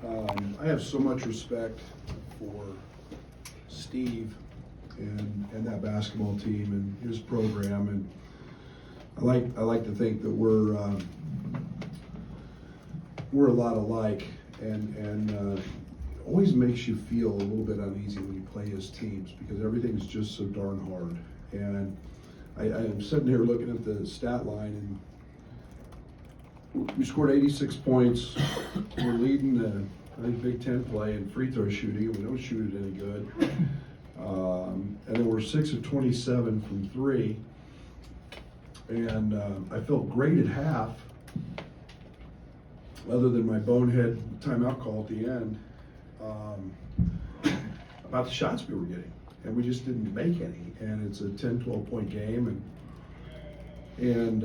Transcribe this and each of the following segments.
I have so much respect for Steve and that basketball team and his program, and I like to think that we're a lot alike, and always makes you feel a little bit uneasy when you play his teams because everything's just so darn hard. And I'm sitting here looking at the stat line, and we scored 86 points. We're leading the, I think, Big Ten play in free throw shooting. We don't shoot it any good. And then we're 6 of 27 from three. And I felt great at half, other than my bonehead timeout call at the end, about the shots we were getting. And we just didn't make any. And it's a 10, 12 point game. And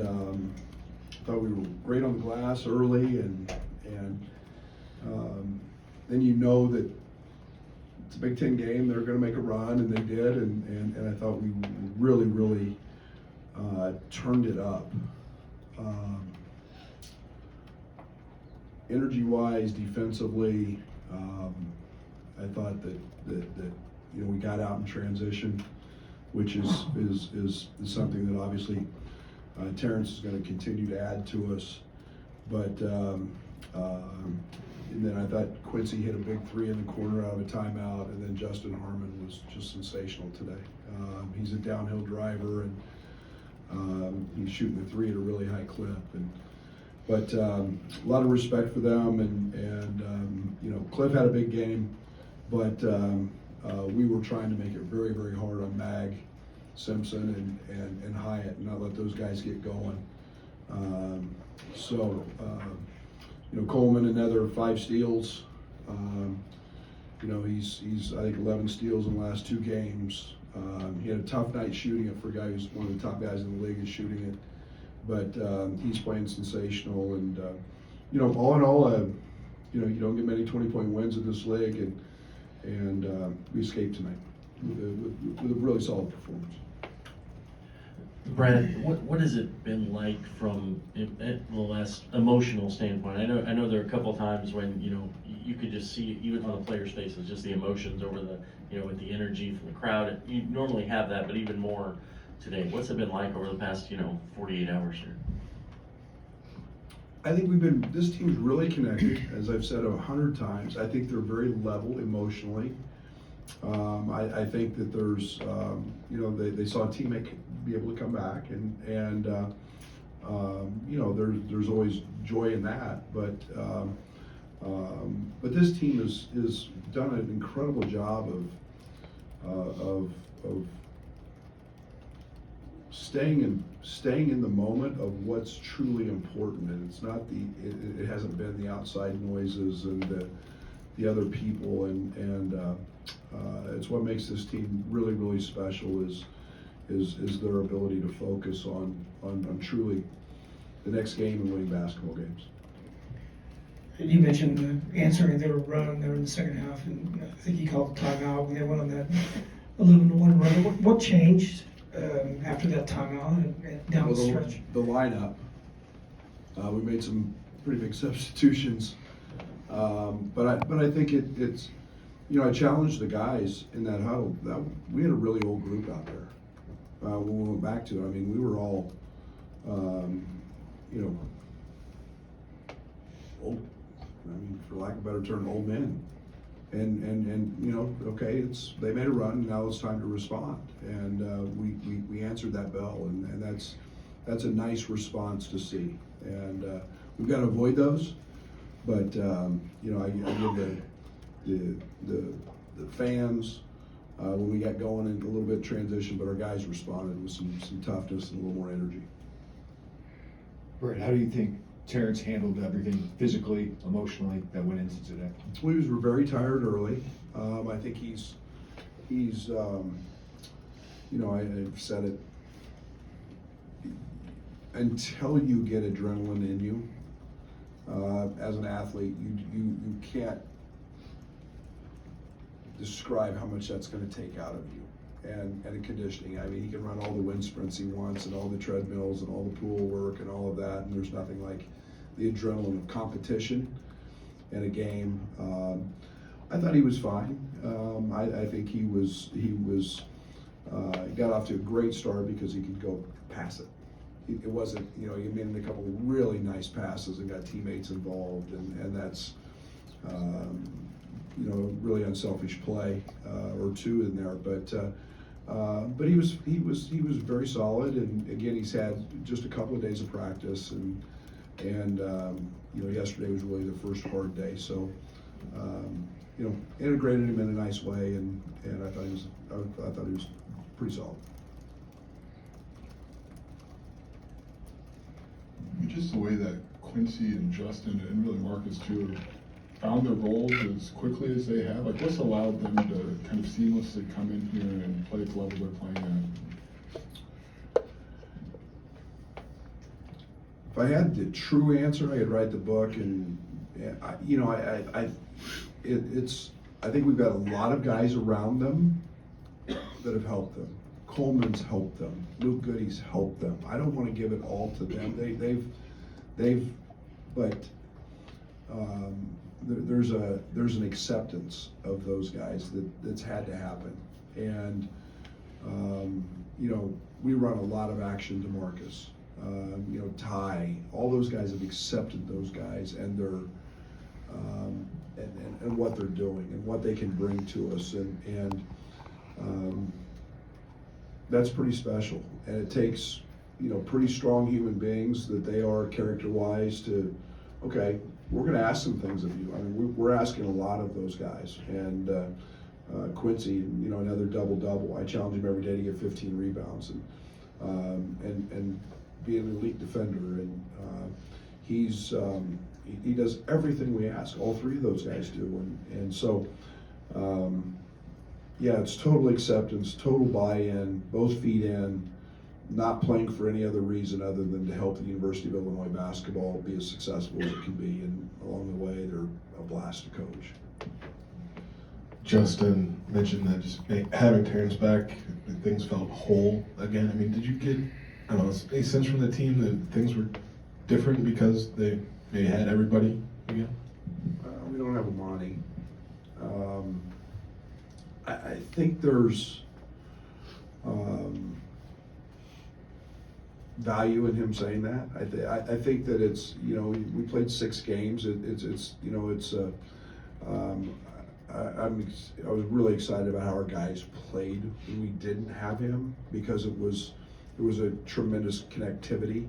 thought we were great on the glass early. And then you know that it's a Big Ten game. They're going to make a run, and they did. And I thought we really turned it up. Energy-wise, defensively, I thought that we got out in transition, which is something that obviously Terrence is going to continue to add to us. But and then I thought Quincy hit a big three in the corner out of a timeout, and then Justin Harmon was just sensational today. He's a downhill driver, and he's shooting the three at a really high clip. But a lot of respect for them, and Cliff had a big game, but we were trying to make it very, very hard on Mag, Simpson, and Hyatt, and not let those guys get going. Coleman, another 5 steals. He's I think 11 steals in the last 2 games. He had a tough night shooting it for a guy who's one of the top guys in the league is shooting it. But he's playing sensational, and all in all, you don't get many 20-point wins in this league, and we escaped tonight with a really solid performance. Brad, what has it been like from the last emotional standpoint? I know there are a couple times when you could just see even on the players' faces just the emotions over the with the energy from the crowd. You normally have that, but even more today. What's it been like over the past 48 hours here? I think this team's really connected, as I've said 100 times. I think they're very level emotionally. I think that there's, they saw a teammate be able to come back, and there's always joy in that. But this team has done an incredible job of staying in the moment of what's truly important, and it's not it hasn't been the outside noises and the other people, and it's what makes this team really, really special is their ability to focus on truly the next game and winning basketball games. And you mentioned answering their run there in the second half, and I think you called a timeout when they went on that 11-1 run. What changed after that timeout and down the stretch? The lineup. We made some pretty big substitutions, but I think it's I challenged the guys in that huddle. We had a really old group out there. When we went back to it, I mean, we were all old. I mean, for lack of a better term, old men. And okay, they made a run. Now it's time to respond, and we answered that bell, and that's a nice response to see. And we've got to avoid those, but I give the fans when we got going in a little bit of transition, but our guys responded with some toughness and a little more energy. Brett, how do you think Terrence handled everything physically, emotionally that went into today? We were very tired early. I think he's I've said it, until you get adrenaline in you, as an athlete, you can't describe how much that's going to take out of you. And in conditioning, I mean, he can run all the wind sprints he wants and all the treadmills and all the pool work and all of that, and there's nothing like the adrenaline of competition. in a game. I thought he was fine. I think he got off to a great start because he could go pass it. It wasn't, he made a couple of really nice passes and got teammates involved, and that's, really unselfish play or two in there. But he was very solid, and again, he's had just a couple of days of practice, and yesterday was really the first hard day. So, integrated him in a nice way, and I thought he was pretty solid. Just the way that Quincy and Justin and really Marcus too have found their roles as quickly as they have. Like, what's allowed them to kind of seamlessly come in here and play at the level they're playing at? If I had the true answer, I could write the book, and I think we've got a lot of guys around them that have helped them. Coleman's helped them. Luke Goody's helped them. I don't want to give it all to them. There's an acceptance of those guys that's had to happen, and we run a lot of action to Marcus. Ty, all those guys have accepted those guys and their and what they're doing and what they can bring to us, and that's pretty special. And it takes pretty strong human beings that they are character-wise to, okay, we're going to ask some things of you. I mean, we're asking a lot of those guys, and Quincy, another double-double. I challenge him every day to get 15 rebounds and be an elite defender, and he does everything we ask. All three of those guys do, and so it's total acceptance, total buy-in, both feet in, not playing for any other reason other than to help the University of Illinois basketball be as successful as it can be, and along the way they're a blast to coach. Justin mentioned that just having Terrence back, things felt whole again. I mean, did you get, I don't know, any sense from the team that things were different because they had everybody again? We don't have Amani. I think there's value in him saying that. I think that it's, we played 6 games. I was really excited about how our guys played when we didn't have him, because it was a tremendous connectivity,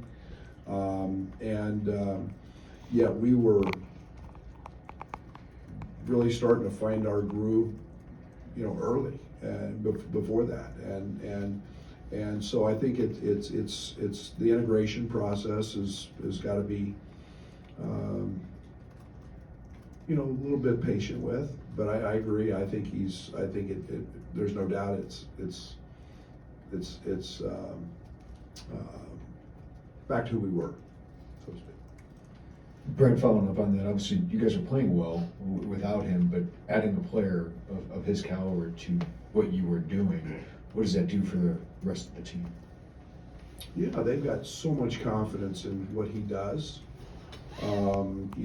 we were really starting to find our groove, early and before that, and so I think it's the integration process has got to be a little bit patient with, but I agree. I think there's no doubt it's back to who we were, so to speak. Brett, following up on that, obviously you guys are playing well without him, but adding a player of his caliber to what you were doing, what does that do for the rest of the team? Yeah, they've got so much confidence in what he does, and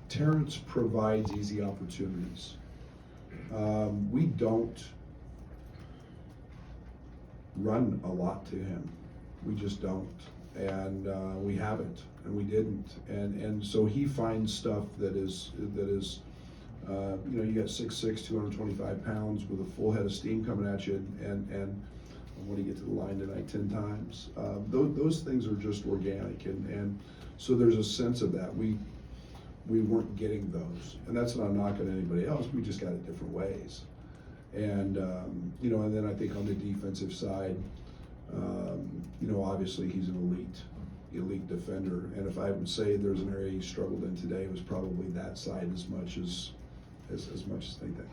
Terrence provides easy opportunities. We don't run a lot to him. We just don't, and we haven't, and we didn't, and so he finds stuff that is you got 6'6", 225 pounds with a full head of steam coming at you, and when you get to the line tonight 10 times, those things are just organic, and so there's a sense of that. We weren't getting those, and that's not knocking anybody else. We just got it different ways, and and then I think on the defensive side, obviously he's an elite defender, and if I would say there's an area he struggled in today, it was probably that side as much as anything.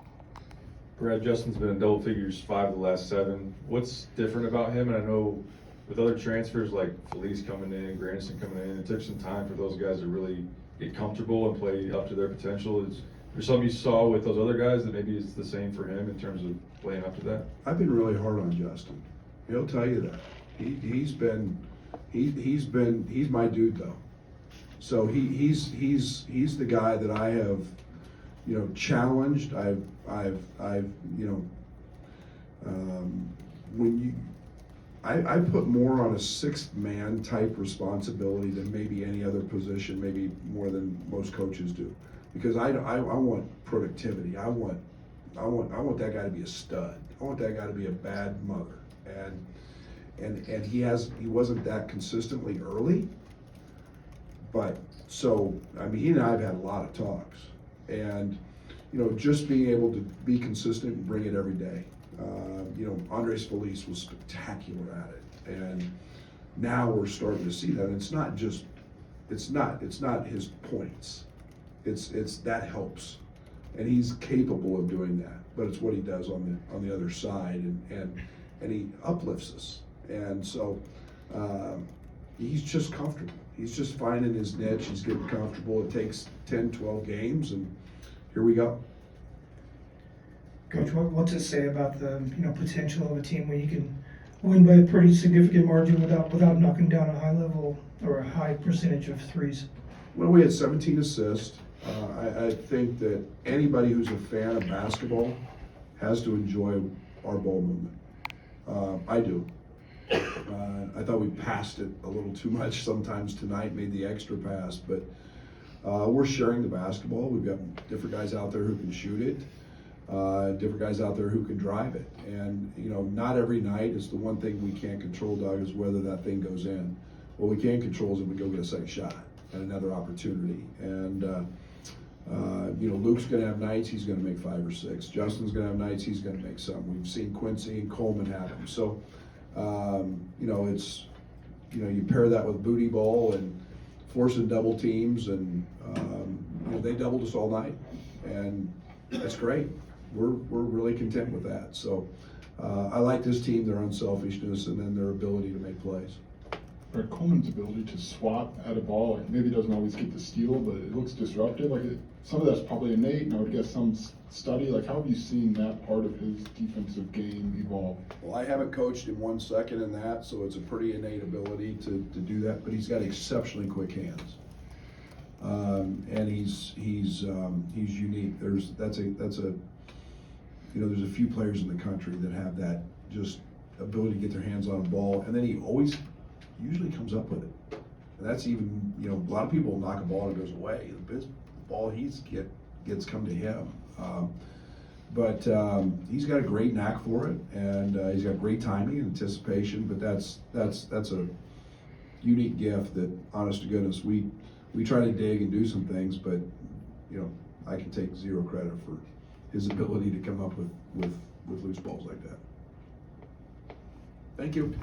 Brad, Justin's been in double figures 5 of the last 7. What's different about him? And I know with other transfers like Felice coming in, Granson coming in, it took some time for those guys to really get comfortable and play up to their potential. Is there something you saw with those other guys that maybe is the same for him in terms of playing up to that? I've been really hard on Justin. He'll tell you that. He's my dude though. So he's the guy that I have, you know, challenged. I've you know, when you, I put more on a sixth man type responsibility than maybe any other position, maybe more than most coaches do, because I want productivity. I want that guy to be a stud. I want that guy to be a bad mother, and he wasn't that consistently early. But so, I mean, he and I have had a lot of talks, and you know, just being able to be consistent and bring it every day. You know, Andres Feliz was spectacular at it, and now we're starting to see that. And it's not his points. It's that helps, and he's capable of doing that. But it's what he does on the other side, and he uplifts us. And so he's just comfortable. He's just finding his niche. He's getting comfortable. It takes 10, 12 games, and here we go. Coach, what's it say about the potential of a team when you can win by a pretty significant margin without knocking down a high level or a high percentage of threes? Well, we had 17 assists. I think that anybody who's a fan of basketball has to enjoy our ball movement. I do. I thought we passed it a little too much sometimes tonight, made the extra pass, but we're sharing the basketball. We've got different guys out there who can shoot it, different guys out there who can drive it. And, you know, not every night is the one thing we can't control, Doug, is whether that thing goes in. What we can control is if we go get a second shot and another opportunity. And, you know, Luke's going to have nights, he's going to make 5 or 6. Justin's going to have nights, he's going to make some. We've seen Quincy and Coleman have them. So, you know, you pair that with booty ball and forcing double teams, and you know, they doubled us all night, and that's great. We're really content with that. So I like this team, their unselfishness, and then their ability to make plays. Brett, Coleman's ability to swat at a ball, like maybe doesn't always get the steal, but it looks disruptive. Like some of that's probably innate, and I would guess some study. Like, how have you seen that part of his defensive game evolve? Well, I haven't coached him 1 second in that, so it's a pretty innate ability to do that. But he's got exceptionally quick hands, and he's unique. That's a you know, there's a few players in the country that have that just ability to get their hands on a ball, and then he usually comes up with it. And that's even, you know, a lot of people knock a ball and it goes away. The ball gets come to him. But he's got a great knack for it, and he's got great timing and anticipation. But that's a unique gift that, honest to goodness, we try to dig and do some things, but you know, I can take zero credit for his ability to come up with loose balls like that. Thank you.